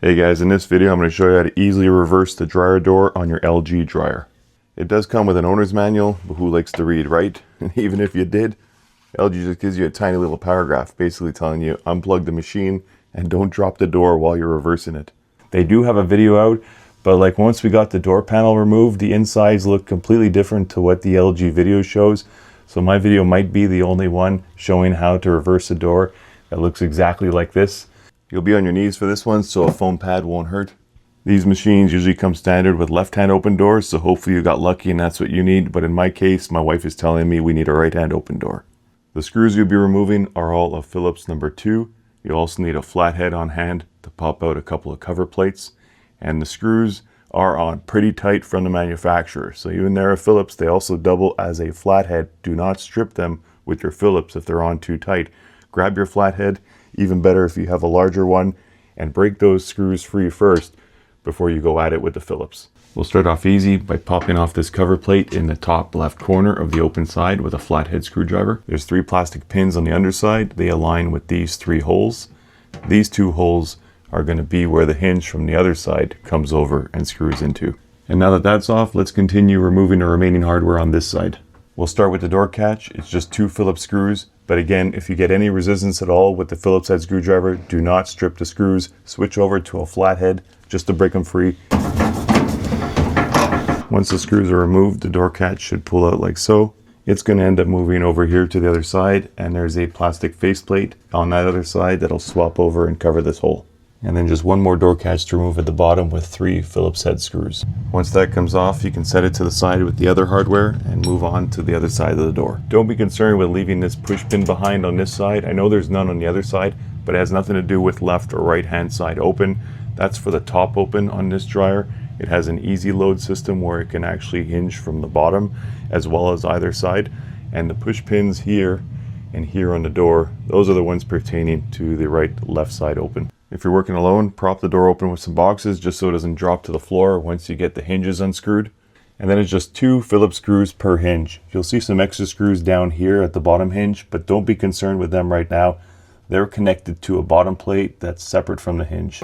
Hey guys, in this video I'm going to show you how to easily reverse the dryer door on your LG dryer. It does come with an owner's manual, but who likes to read, right? And even if you did, LG just gives you a tiny little paragraph basically telling you unplug the machine and don't drop the door while you're reversing it. They do have a video out, but like once we got the door panel removed, the insides look completely different to what the LG video shows. So my video might be the only one showing how to reverse a door that looks exactly like this. You'll be on your knees for this one, so a foam pad won't hurt. These machines usually come standard with left-hand open doors, so hopefully you got lucky and that's what you need. But in my case, my wife is telling me we need a right-hand open door. The screws you'll be removing are all of Phillips number 2. You'll also need a flathead on hand to pop out a couple of cover plates. And the screws are on pretty tight from the manufacturer. So even they're a Phillips, they also double as a flathead. Do not strip them with your Phillips if they're on too tight. Grab your flathead. Even better if you have a larger one, and break those screws free first before you go at it with the Phillips. We'll start off easy by popping off this cover plate in the top left corner of the open side with a flathead screwdriver. There's 3 plastic pins on the underside. They align with these 3 holes. These 2 holes are going to be where the hinge from the other side comes over and screws into. And now that that's off, let's continue removing the remaining hardware on this side. We'll start with the door catch. It's just 2 Phillips screws. But again, if you get any resistance at all with the Phillips head screwdriver, do not strip the screws. Switch over to a flathead just to break them free. Once the screws are removed, the door catch should pull out like so. It's going to end up moving over here to the other side, and there's a plastic faceplate on that other side that'll swap over and cover this hole. And then just one more door catch to remove at the bottom with 3 Phillips head screws. Once that comes off, you can set it to the side with the other hardware and move on to the other side of the door. Don't be concerned with leaving this push pin behind on this side. I know there's none on the other side, but it has nothing to do with left or right hand side open. That's for the top open on this dryer. It has an EasyLoad system where it can actually hinge from the bottom as well as either side. And the push pins here and here on the door, those are the ones pertaining to the right left side open. If you're working alone, prop the door open with some boxes just so it doesn't drop to the floor once you get the hinges unscrewed. And then it's just 2 Phillips screws per hinge. You'll see some extra screws down here at the bottom hinge, but don't be concerned with them right now. They're connected to a bottom plate that's separate from the hinge.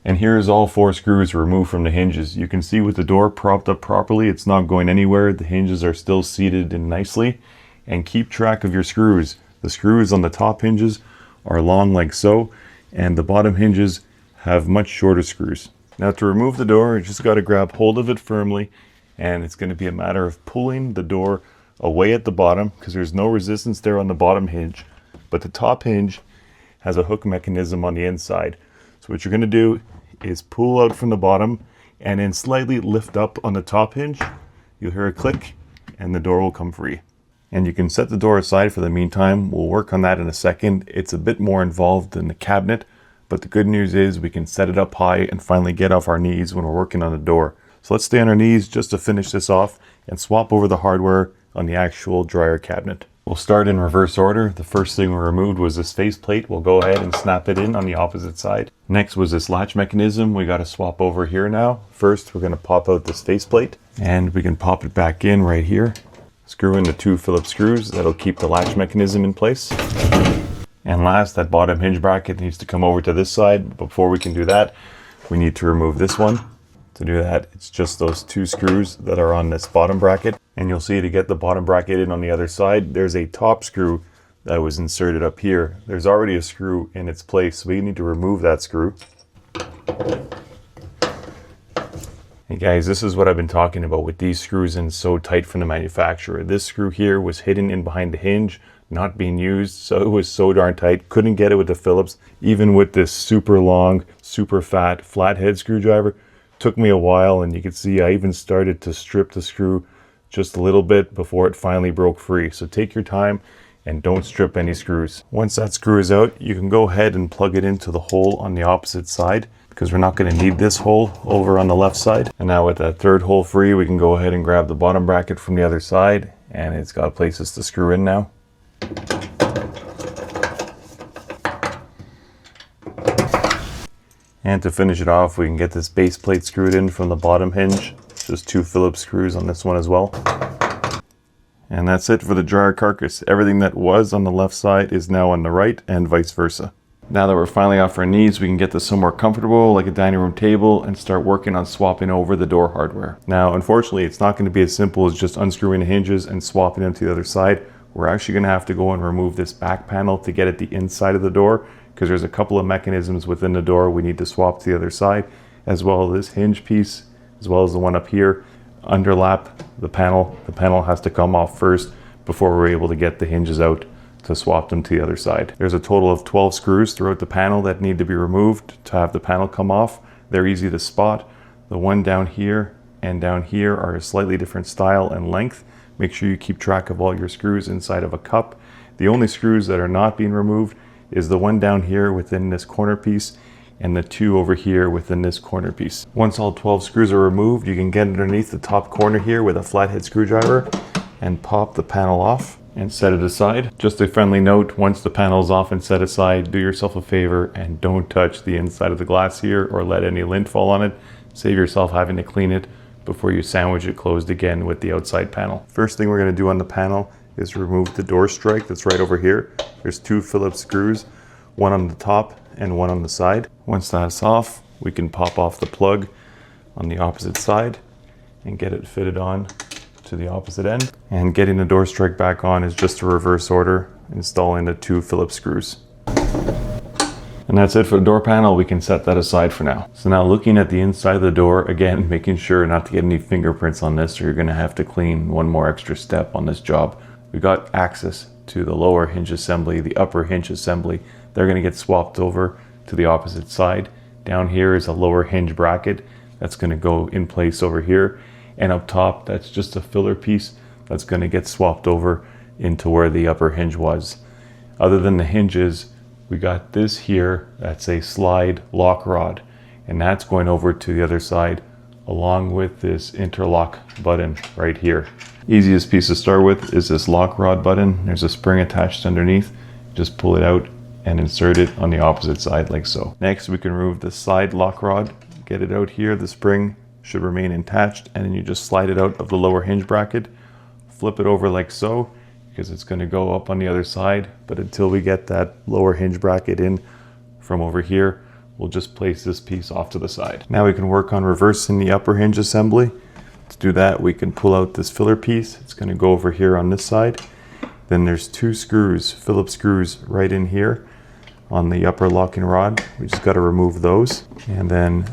And here's all 4 screws removed from the hinges. You can see with the door propped up properly, it's not going anywhere. The hinges are still seated in nicely. And keep track of your screws. The screws on the top hinges are long like so, and the bottom hinges have much shorter screws. Now to remove the door, you just got to grab hold of it firmly, and it's going to be a matter of pulling the door away at the bottom because there's no resistance there on the bottom hinge, but the top hinge has a hook mechanism on the inside. So what you're going to do is pull out from the bottom and then slightly lift up on the top hinge. You'll hear a click and the door will come free. And you can set the door aside for the meantime. We'll work on that in a second. It's a bit more involved than the cabinet, but the good news is we can set it up high and finally get off our knees when we're working on the door. So let's stay on our knees just to finish this off and swap over the hardware on the actual dryer cabinet. We'll start in reverse order. The first thing we removed was this faceplate. We'll go ahead and snap it in on the opposite side. Next was this latch mechanism. We got to swap over here now. First, we're going to pop out this faceplate and we can pop it back in right here. Screw in the 2 Phillips screws. That'll keep the latch mechanism in place. And last, that bottom hinge bracket needs to come over to this side. Before we can do that, we need to remove this one. To do that, it's just those 2 screws that are on this bottom bracket. And you'll see to get the bottom bracket in on the other side, there's a top screw that was inserted up here. There's already a screw in its place, so we need to remove that screw. Hey guys, this is what I've been talking about with these screws in so tight from the manufacturer. This screw here was hidden in behind the hinge, not being used, so it was so darn tight. Couldn't get it with the Phillips. Even with this super long, super fat flathead screwdriver, took me a while, and you can see I even started to strip the screw just a little bit before it finally broke free. So take your time and don't strip any screws. Once that screw is out, you can go ahead and plug it into the hole on the opposite side, because we're not going to need this hole over on the left side. And now with that 3rd hole free, we can go ahead and grab the bottom bracket from the other side, and it's got places to screw in now. And to finish it off, we can get this base plate screwed in from the bottom hinge. Just 2 Phillips screws on this one as well. And that's it for the dryer carcass. Everything that was on the left side is now on the right, and vice versa. Now that we're finally off our knees, we can get this somewhere comfortable, like a dining room table, and start working on swapping over the door hardware. Now, unfortunately, it's not going to be as simple as just unscrewing the hinges and swapping them to the other side. We're actually going to have to go and remove this back panel to get at the inside of the door, because there's a couple of mechanisms within the door we need to swap to the other side, as well as this hinge piece, as well as the one up here, underlap the panel. The panel has to come off first before we're able to get the hinges out to swap them to the other side. There's a total of 12 screws throughout the panel that need to be removed to have the panel come off. They're easy to spot. The one down here and down here are a slightly different style and length. Make sure you keep track of all your screws inside of a cup. The only screws that are not being removed is the one down here within this corner piece and the two over here within this corner piece. Once all 12 screws are removed, you can get underneath the top corner here with a flathead screwdriver and pop the panel off and set it aside. Just a friendly note, once the panel is off and set aside, do yourself a favor and don't touch the inside of the glass here or let any lint fall on it. Save yourself having to clean it before you sandwich it closed again with the outside panel. First thing we're going to do on the panel is remove the door strike that's right over here. There's two Phillips screws, one on the top and one on the side. Once that's off, we can pop off the plug on the opposite side and get it fitted on to the opposite end. And getting the door strike back on is just a reverse order, installing the two Phillips screws. And that's it for the door panel. We can set that aside for now. So now looking at the inside of the door, again, making sure not to get any fingerprints on this, or you're gonna have to clean one more extra step on this job. We got access to the lower hinge assembly, the upper hinge assembly. They're gonna get swapped over to the opposite side. Down here is a lower hinge bracket that's gonna go in place over here. And up top, that's just a filler piece that's gonna get swapped over into where the upper hinge was. Other than the hinges, we got this here, that's a slide lock rod, and that's going over to the other side along with this interlock button right here. Easiest piece to start with is this lock rod button. There's a spring attached underneath. Just pull it out and insert it on the opposite side like so. Next, we can remove the side lock rod, get it out here. The spring should remain attached, and then you just slide it out of the lower hinge bracket, flip it over like so, because it's going to go up on the other side. But until we get that lower hinge bracket in from over here, we'll just place this piece off to the side. Now we can work on reversing the upper hinge assembly. To do that, we can pull out this filler piece. It's going to go over here on this side. Then there's two screws, Phillips screws, right in here on the upper locking rod. We just got to remove those. And then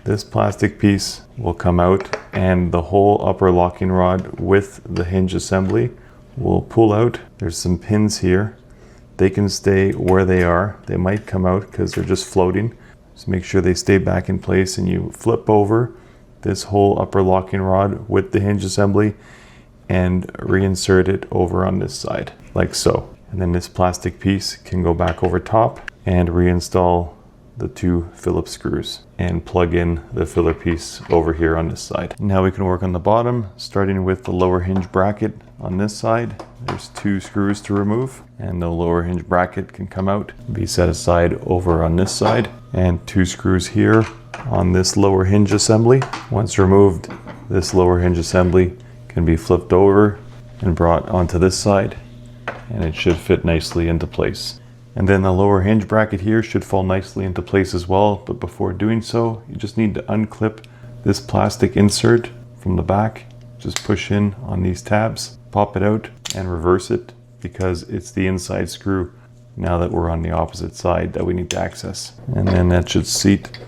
this plastic piece will come out, and the whole upper locking rod with the hinge assembly will pull out. There's some pins here. They can stay where they are. They might come out because they're just floating. Just make sure they stay back in place, and you flip over this whole upper locking rod with the hinge assembly and reinsert it over on this side like so. And then this plastic piece can go back over top and reinstall the two Phillips screws and plug in the filler piece over here on this side. Now we can work on the bottom, starting with the lower hinge bracket on this side. There's two screws to remove, and the lower hinge bracket can come out, be set aside over on this side, and two screws here on this lower hinge assembly. Once removed, this lower hinge assembly can be flipped over and brought onto this side, and it should fit nicely into place. And then the lower hinge bracket here should fall nicely into place as well. But before doing so, you just need to unclip this plastic insert from the back. Just push in on these tabs, pop it out, and reverse it, because it's the inside screw now that we're on the opposite side that we need to access. And then that should seat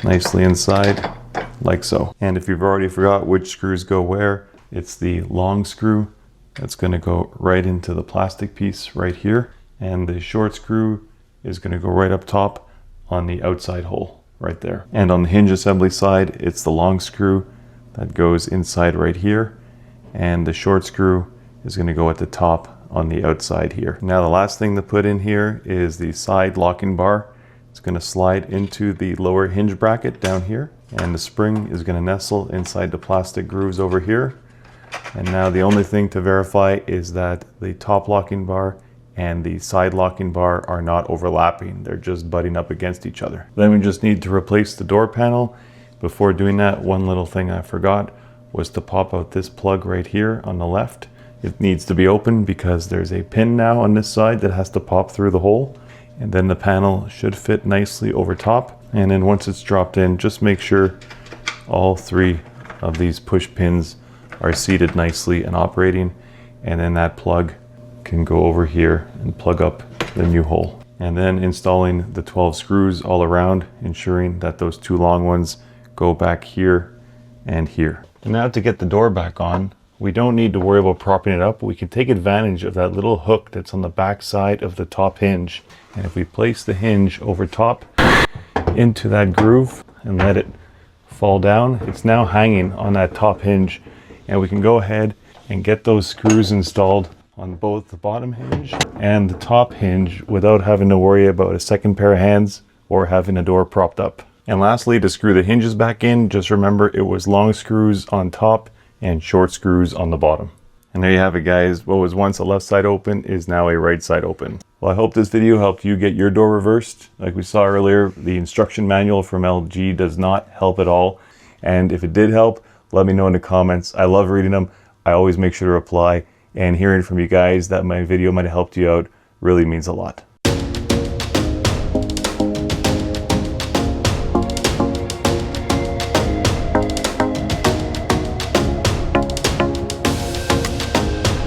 nicely inside like so. And if you've already forgot which screws go where, it's the long screw that's going to go right into the plastic piece right here. And the short screw is going to go right up top on the outside hole right there. And on the hinge assembly side, it's the long screw that goes inside right here. And the short screw is going to go at the top on the outside here. Now the last thing to put in here is the side locking bar. It's going to slide into the lower hinge bracket down here. And the spring is going to nestle inside the plastic grooves over here. And now the only thing to verify is that the top locking bar and the side locking bar are not overlapping. They're just butting up against each other. Then we just need to replace the door panel. Before doing that, one little thing I forgot was to pop out this plug right here on the left. It needs to be open because there's a pin now on this side that has to pop through the hole. and then the panel should fit nicely over top. And then once it's dropped in, just make sure all 3 of these push pins are seated nicely and operating, and then that plug can go over here and plug up the new hole. And then installing the 12 screws all around, ensuring that those 2 long ones go back here and here. And now to get the door back on, we don't need to worry about propping it up. We can take advantage of that little hook that's on the back side of the top hinge. And if we place the hinge over top into that groove and let it fall down, it's now hanging on that top hinge. And we can go ahead and get those screws installed on both the bottom hinge and the top hinge without having to worry about a second pair of hands or having a door propped up. And lastly, to screw the hinges back in, just remember it was long screws on top and short screws on the bottom. And there you have it, guys. What was once a left side open is now a right side open. Well, I hope this video helped you get your door reversed. Like we saw earlier, the instruction manual from LG does not help at all. And if it did help, let me know in the comments. I love reading them. I always make sure to reply. And hearing from you guys that my video might have helped you out really means a lot.